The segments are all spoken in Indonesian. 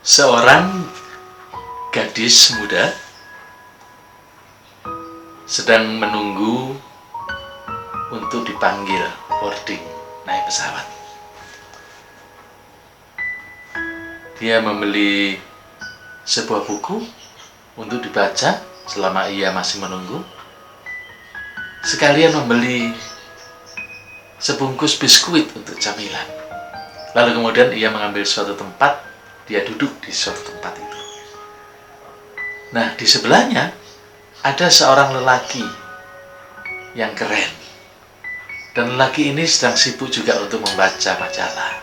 Seorang gadis muda sedang menunggu untuk dipanggil boarding naik pesawat. Dia membeli sebuah buku untuk dibaca selama ia masih menunggu, sekalian membeli sebungkus biskuit untuk camilan. Lalu kemudian ia mengambil suatu tempat. Dia duduk di suatu tempat itu. Nah, di sebelahnya ada seorang lelaki yang keren. Dan lelaki ini sedang sibuk juga untuk membaca majalah.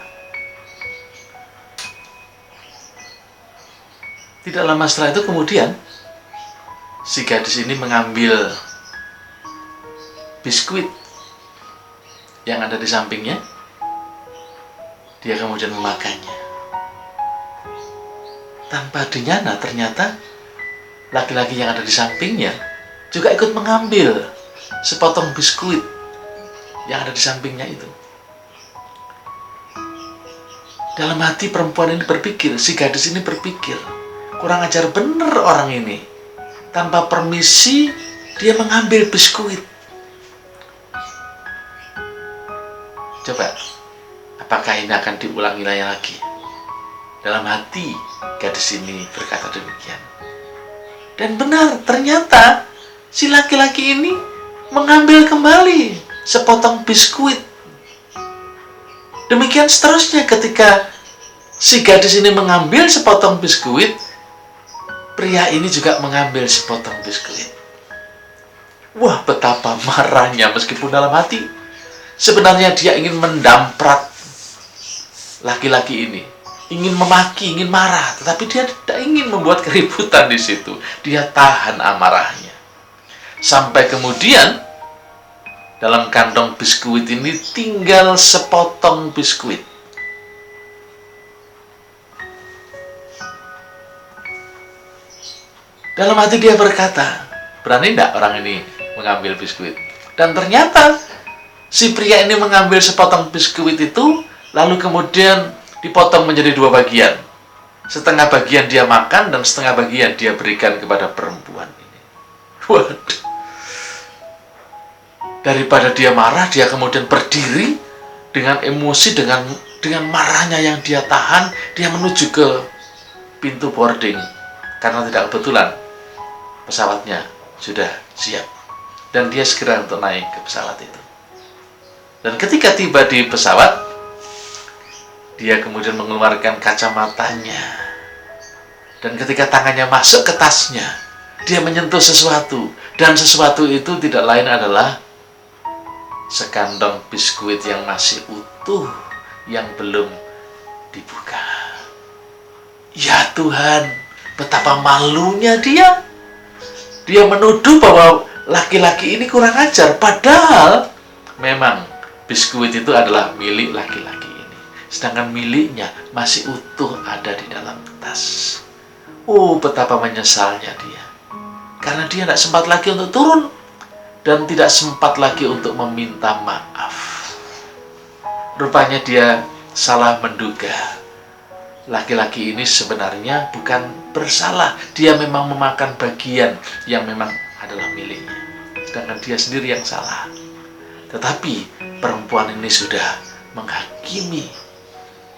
Tidak lama setelah itu kemudian si gadis ini mengambil biskuit yang ada di sampingnya. Dia kemudian memakannya. Tanpa dinyana ternyata laki-laki yang ada di sampingnya juga ikut mengambil sepotong biskuit yang ada di sampingnya itu. Dalam hati perempuan ini berpikir, si gadis ini berpikir, kurang ajar bener orang ini. Tanpa permisi dia mengambil biskuit. Coba, apakah ini akan diulangi lagi? Dalam hati gadis ini berkata demikian. Dan benar, ternyata si laki-laki ini mengambil kembali sepotong biskuit. Demikian seterusnya, ketika si gadis ini mengambil sepotong biskuit, pria ini juga mengambil sepotong biskuit. Wah, betapa marahnya, meskipun dalam hati sebenarnya dia ingin mendamprat laki-laki ini, ingin memaki, ingin marah, tetapi dia tidak ingin membuat keributan di situ. Dia tahan amarahnya. Sampai kemudian dalam kantong biskuit ini tinggal sepotong biskuit. Dalam hati dia berkata, berani tidak orang ini mengambil biskuit? Dan ternyata si pria ini mengambil sepotong biskuit itu, lalu kemudian dipotong menjadi dua bagian. Setengah bagian dia makan dan setengah bagian dia berikan kepada perempuan ini. Waduh. Daripada dia marah, dia kemudian berdiri dengan emosi, dengan marahnya yang dia tahan, dia menuju ke pintu boarding. Karena tidak kebetulan pesawatnya sudah siap. Dan dia segera untuk naik ke pesawat itu. Dan ketika tiba di pesawat, dia kemudian mengeluarkan kacamatanya. Dan ketika tangannya masuk ke tasnya, dia menyentuh sesuatu. Dan sesuatu itu tidak lain adalah sekantong biskuit yang masih utuh, yang belum dibuka. Ya Tuhan, betapa malunya dia. Dia menuduh bahwa laki-laki ini kurang ajar. Padahal memang biskuit itu adalah milik laki-laki. Sedangkan miliknya masih utuh ada di dalam tas. Oh, betapa menyesalnya dia. Karena dia tidak sempat lagi untuk turun. Dan tidak sempat lagi untuk meminta maaf. Rupanya dia salah menduga. Laki-laki ini sebenarnya bukan bersalah. Dia memang memakan bagian yang memang adalah miliknya. Sedangkan dia sendiri yang salah. Tetapi perempuan ini sudah menghakimi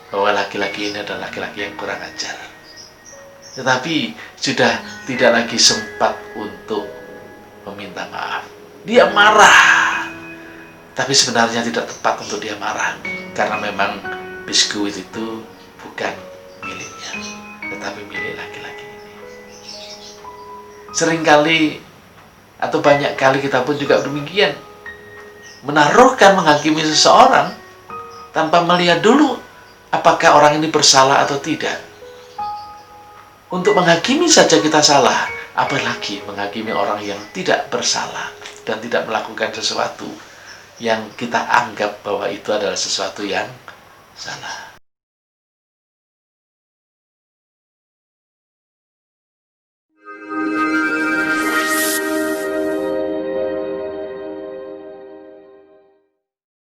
bahwa laki-laki ini adalah laki-laki yang kurang ajar. Tetapi sudah tidak lagi sempat untuk meminta maaf. Dia marah. Tapi sebenarnya tidak tepat untuk dia marah. Karena memang biskuit itu bukan miliknya, tetapi milik laki-laki ini. Seringkali atau banyak kali kita pun juga demikian. Menaruhkan, menghakimi seseorang tanpa melihat dulu apakah orang ini bersalah atau tidak. Untuk menghakimi saja kita salah, apalagi menghakimi orang yang tidak bersalah dan tidak melakukan sesuatu yang kita anggap bahwa itu adalah sesuatu yang salah.